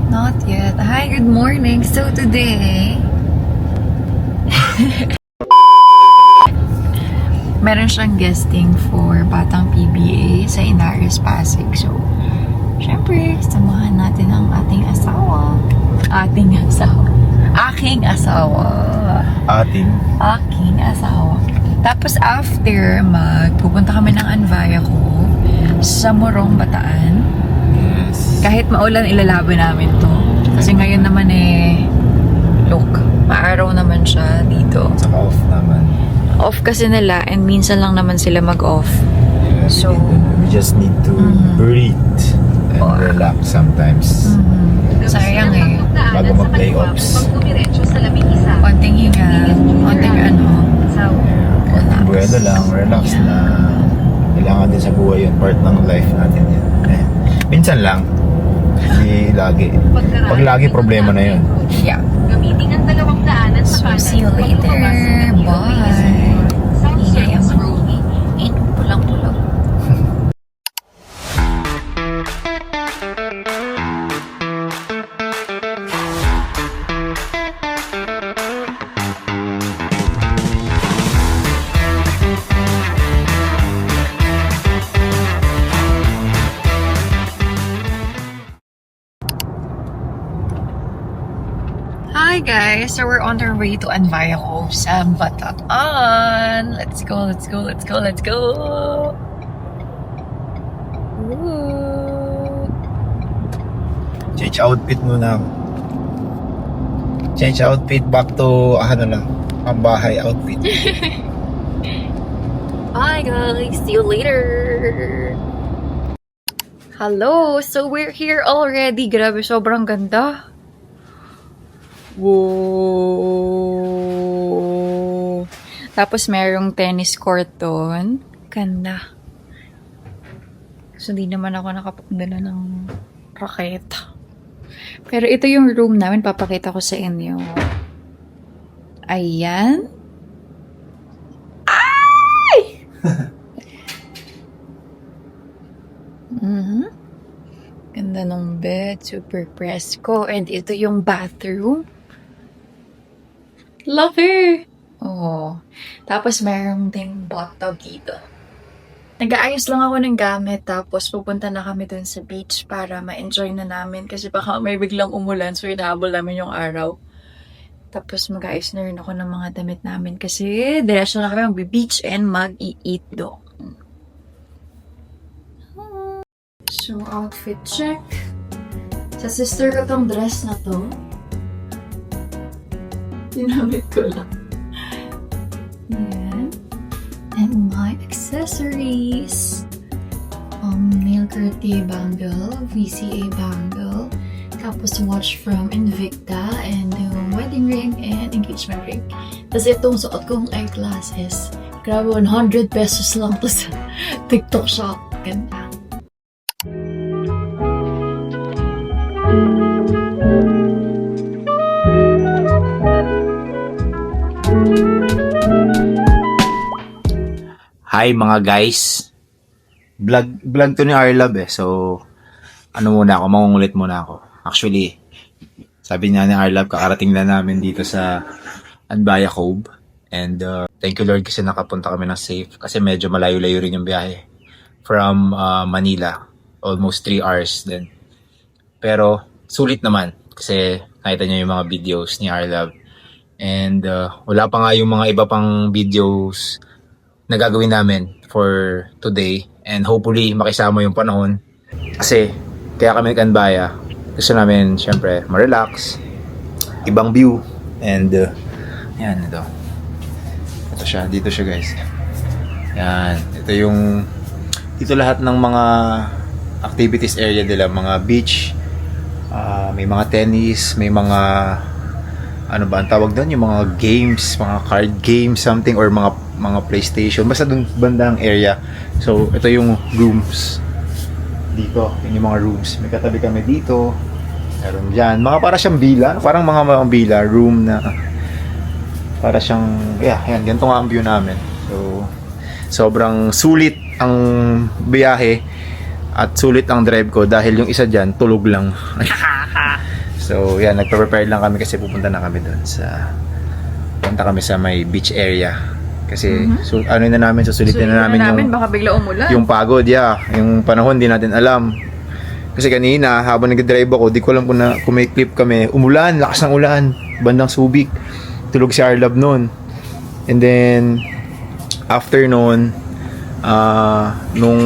Not yet. Hi, good morning. So today, meron siyang guesting for Batang PBA sa Inaris, Pasig. So, syempre, samahan natin ang ating asawa. Aking asawa. Aking asawa. Tapos after, magpupunta kami ng Anvaya ko sa Morong, Bataan. Kahit maulan, ilalaban namin to. Kasi ngayon naman look, maaraw naman siya dito. Saka off naman. Off kasi nila and minsan lang naman sila mag-off. Yeah, So, we just need to breathe and relax sometimes. Sayang Bago mag-playoffs. Konting hinga, konting Konting buwelo lang, relax na. Kailangan din sa buhay yun. Part ng life natin yun. Minsan lang. Hindi lagi. Pag lagi, problema na yun. Yeah. Gamitin ang dalawang daanan sa So, see you later. Bye. Ingay ang pulang-pulang. Hi guys! So we're on our way to Anvaya ko sa Bataan. Let's go, let's go, let's go, let's go! Woo! Change outfit muna ako. Change outfit back to, pambahay outfit. Bye guys! See you later! Hello! So we're here already. Grabe, sobrang ganda. Wow! Tapos merong tennis court doon. Ganda. So, hindi naman ako nakapagdala ng raketa. Pero ito yung room namin. Papakita ko sa inyo. Ayan. Ay! Ganda ng bed. Super presko. And ito yung bathroom. Love her! Oh. Tapos mayroong ding bathtub dito. Nag-aayos lang ako ng gamit, tapos pupunta na kami dun sa beach para ma-enjoy na namin kasi baka may biglang umulan, so hinahabol namin yung araw. Tapos mag-aayos na rin ako ng mga damit namin kasi diretso na kami mag-beach and mag-i-eat doon. So, outfit check. Sa sister ko tong dress na to. Dinamit ko lang. Yan. And my accessories. Nail Cartier bangle, VCA bangle, tapos watch from Invicta, and wedding ring and engagement ring. Tapos itong suot kong eyeglasses. Grabe, 100 pesos lang to sa TikTok shop. Ganda. Hi mga guys. Vlog to ni Arlab So, mangungulit muna ako. Actually, sabi niya ni Arlab, kakarating na namin dito sa Anvaya Cove. And thank you Lord kasi nakapunta kami ng safe. Kasi medyo malayo-layo rin yung biyahe. From Manila. Almost 3 hours din. Pero, sulit naman. Kasi nakita niyo yung mga videos ni Arlab. And wala pa nga yung mga iba pang videos na gagawin namin for today, and hopefully makisama yung panahon kasi kaya kami nag-Anvaya, gusto namin syempre ma-relax, ibang view, and yan, dito siya guys, yan, dito lahat ng mga activities area nila, mga beach, may mga tennis, may mga ano ba ang tawag doon, yung mga games, mga card games something, or mga PlayStation, basta doon bandang area. So ito yung rooms dito, yun yung mga rooms. May katabi kami dito, meron dyan mga para siyang villa, parang mga villa room na para siyang, yan, ganito nga ang view namin. So sobrang sulit ang biyahe at sulit ang drive ko dahil yung isa dyan tulog lang. So yan, nagpe-prepare lang kami kasi pupunta na kami doon punta kami sa may beach area kasi ano na namin, susulitin na namin, baka bigla umulan. yung pagod, yung panahon di natin alam kasi kanina habang nag-drive ako, di ko alam kung may clip kami, umulan, lakas ng ulan, bandang Subic, tulog si Arlab noon. And then after noon, nung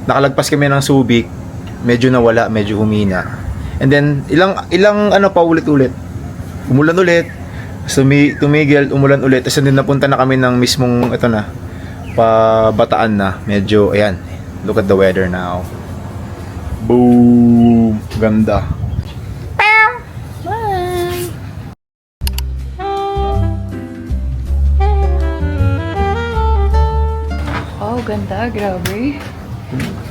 nakalagpas kami ng Subic, medyo nawala, medyo humina. And then ilang pa ulit-ulit. Umulan ulit. Tumigil, umulan ulit. Tapos din napunta na kami ng mismong ito na Bataan na. Medyo ayan. Look at the weather now. Boom! Ganda. Oh, ganda, grabe.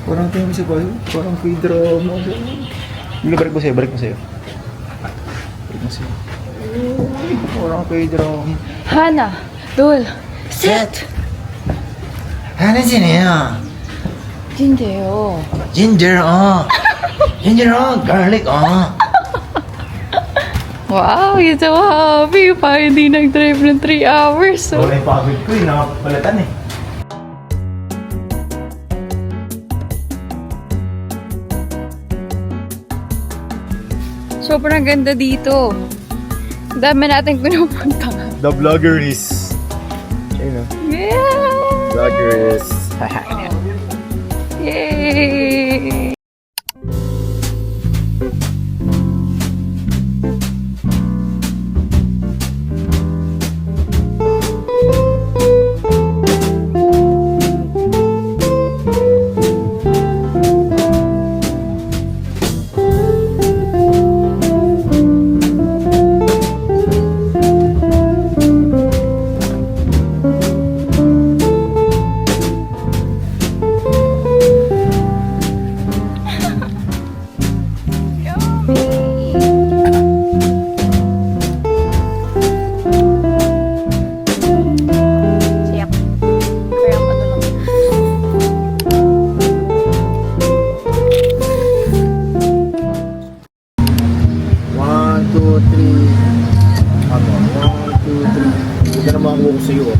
Parang kami sa bayo. Parang k-drama. Balik mo sa'yo. Balik mo sa'yo. Parang k-drama. Hana, Dul, sit! Ano siya? Jindeyo. Ginger, Ginger, garlic, Wow, you're so happy. Pa, hindi nag-drive ng 3 hours. So. Wala yung pagod ko, nakapalatan eh. Sobrang ganda dito. Ang dami nating pinupunta. The vlogger is... Ayun o. Yeah! Vlogger is... Yay!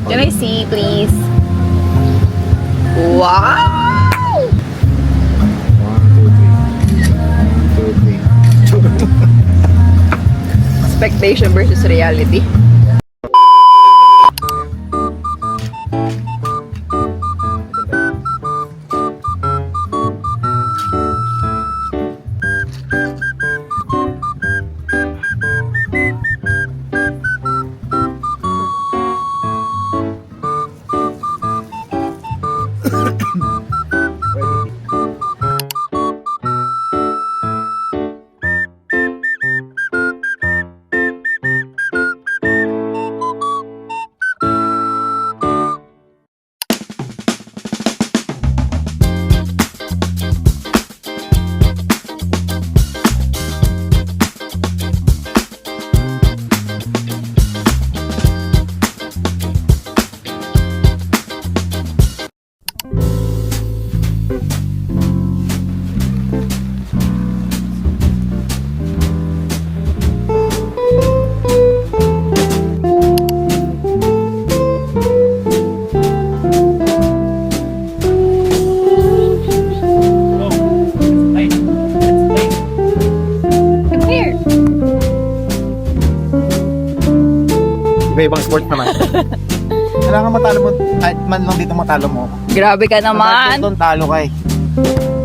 Can I see, please? Wow! 1, 2, 3. Expectation versus reality. Iba-ibang sports naman. Kailangan matalo mo, kahit man lang dito matalo mo. Grabe ka naman. Doon talo ka eh.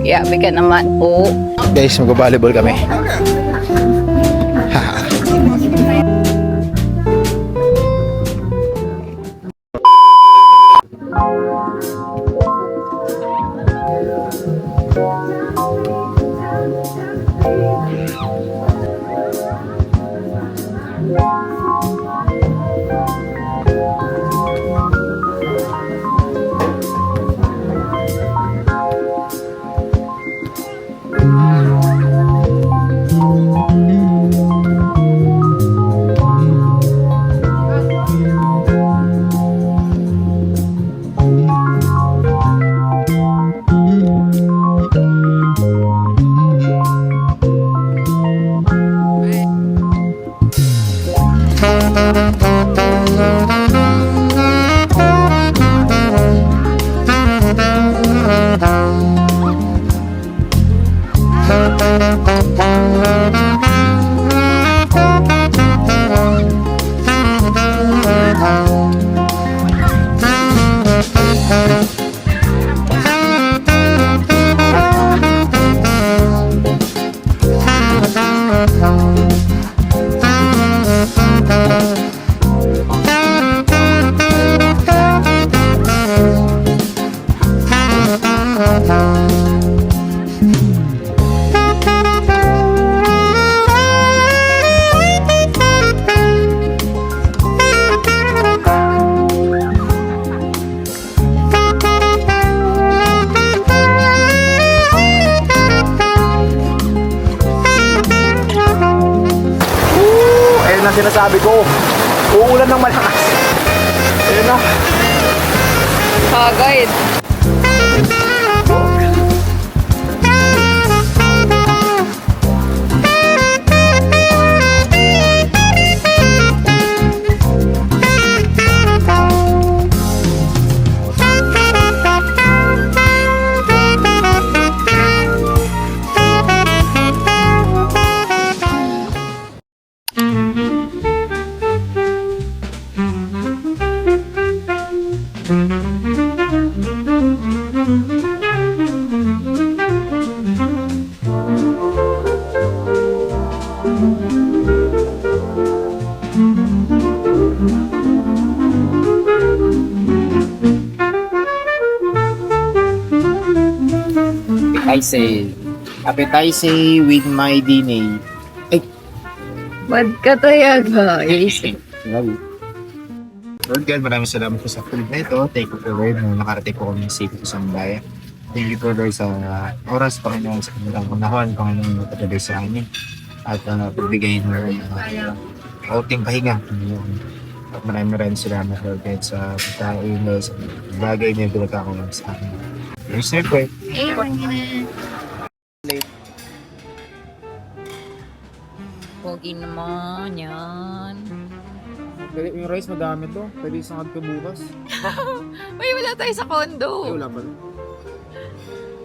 Grabe ka naman po. Guys, mag-volleyball kami. Ayun ang sinasabi ko. Uulan ng malakas. Ayun na. Kagad. Appetizer with my DNA. Ba't ka tayo, guys? Lord God, maraming salamat po sa food na ito. Thank you for Lord na nakarating po kami safe sa bayan. Thank you for Lord sa oras, Panginoon, sa kanilang panahon, Panginoon, natatagal sa amin. At pagbigay ng outing pahinga. At maraming salamat Lord God sa pagkain, sa bagay na pinagkakaroon sa amin. Yung siyempre, Pogi naman yan. yung rice madami to. Pwede isang agto bukas. May wala tayo sa condo. Wala pa.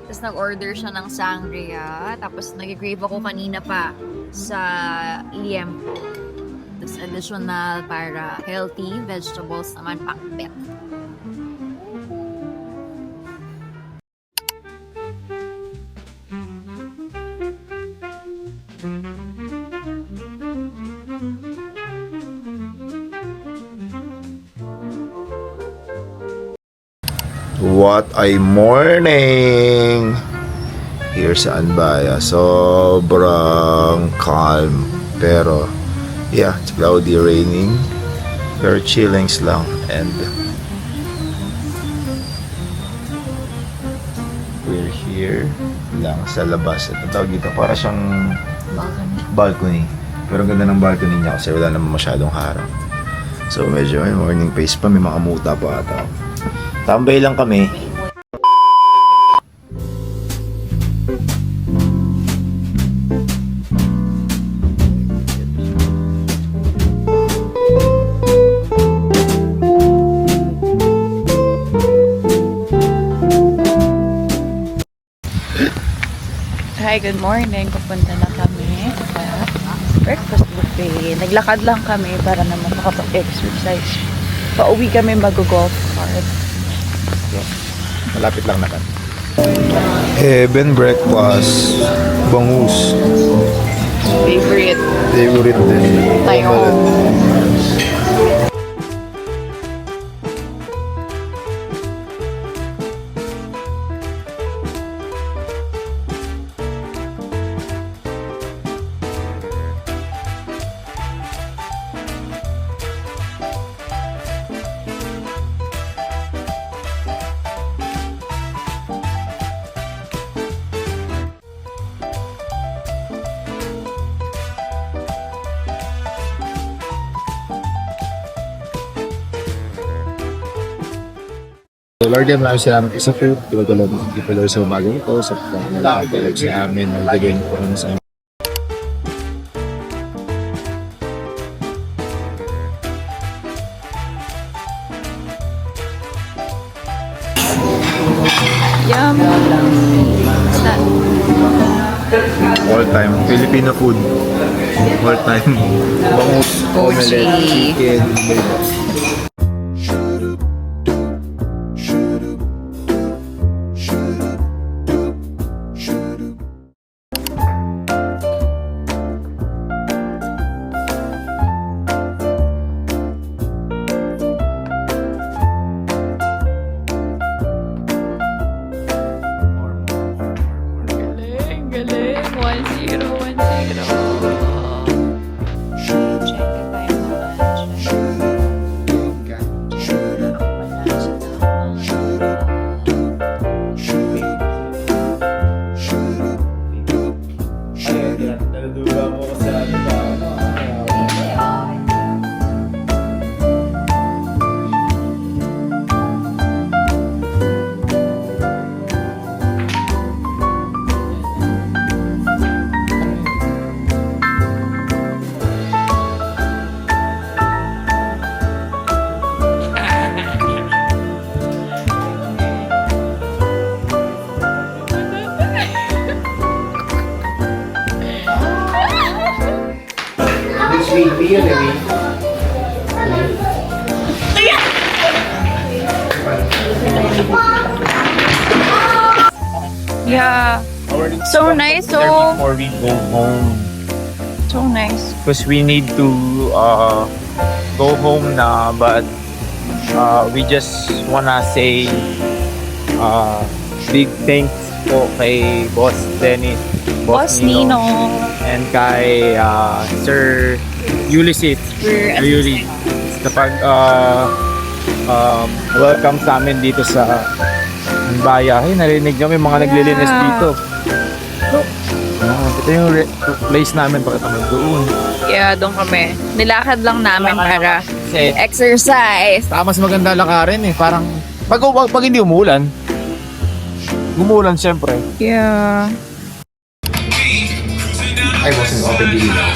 Tapos nag-order siya ng sangria. Tapos nag-crave ako kanina pa sa liempo. Tapos additional para healthy vegetables naman pakbet. What a morning! Here sa Anbaya, sobrang calm. Pero, yeah, it's cloudy, raining. Pero chillings lang. And we're here lang sa labas. Ito tawag dito, para siyang balcony. Pero ang ganda ng balcony niya kasi wala naman masyadong harang. So medyo may morning pace pa, may mga muta pa ata. Tambay lang kami. Hi, good morning. Pupunta na kami sa breakfast buffet. Naglakad lang kami para naman makapag-exercise. Pauwi kami mag-golf cart. Malapit lang naman. Heaven breakfast. Bangus. Favorite. Favorite din. Tayo. So Lord, maraming salamat sa food. Tulad sa umagang ito, sa pagkakalagay sa amin, nagbigay po kami sa amin. Yum! What's that? All time, Filipino food. All time. Bangus, omelette, chicken. Galing, galing. 1-0, 1-0. Yeah, so nice, so Before we go home. so nice. Because we need to go home na, but we just wanna say big thanks po kay Boss Dennis, Boss Nino. and kay Sir Ulysses We're Yuli sa pag welcome sa amin dito sa Baya. Ay, narinig nyo may mga naglilinis Yeah. dito. Ito yung place namin, pakita mo doon. Yeah, doon kami. Nilakad lang namin para Kasi exercise. mas maganda lakarin eh. Parang pag hindi umulan, syempre. Yeah. I wasn't open the ilaw.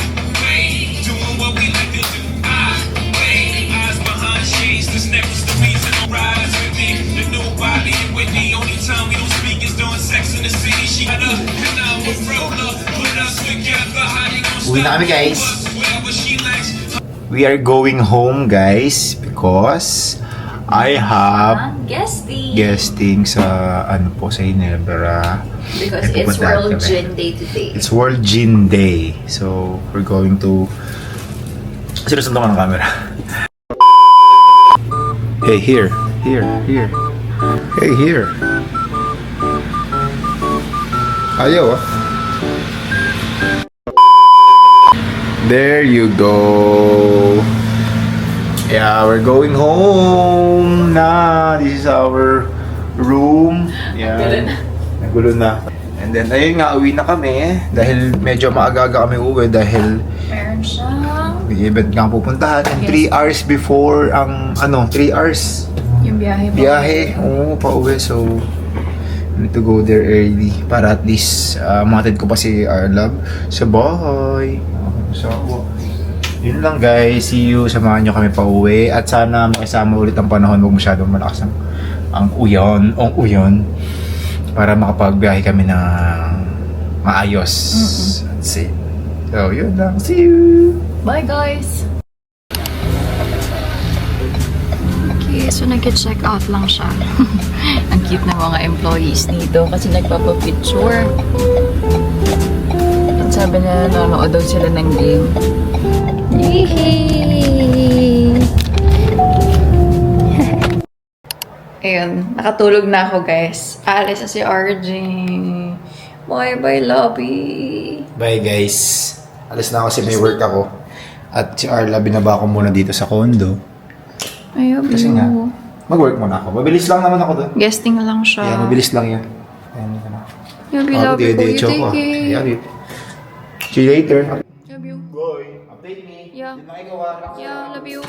Uwi na kami guys. We are going home guys because I have guesting sa ano po sa Ginebra. Because May it's pupuntahan World kami. Gin Day today. It's World Gin Day. So, we're going to... Sinusunod ko ng camera. Hey, here. Here. Hey, here. Ayaw, ah. There you go. Yeah, we're going home na. This is our room. Yeah. Nagulo na. And then, ayun nga, uwi na kami. Dahil medyo maaga-aga kami uwi dahil Meron siyang may event nga pupuntahan. And 3 hours before ang, 3 hours yung biyahe. biyahe. Oo, pauwi. So, we need to go there early para at least matid ko pa si Arlab sa bahay. So, yun lang guys. See you. Samahan nyo kami pauwi. At sana makisama ulit ang panahon. Huwag masyadong malakas ang uyon. Para makapagbiyahe kami ng maayos. That's it. So, yun lang. See you! Bye guys! Okay, so nag-check out lang siya. Ang cute ng mga employees dito kasi nagpapapicture. At sabi na nanonood daw sila ng game. Yehey! Ayun, nakatulog na ako guys. Alis na si RJ. Bye-bye, lobby! Bye guys. Alis na ako kasi may work ako. At si Arla binaba ko muna dito sa condo. Ayun, Kasi nga, mag-work muna ako. Mabilis lang naman ako doon. guesting lang siya. Yeah, mabilis lang yan. Ayan, yun na. Love you, love you. You take it. Yeah, see you later. Love you. Boy, update me. Yeah. Yun na ikaw, Yeah, love you.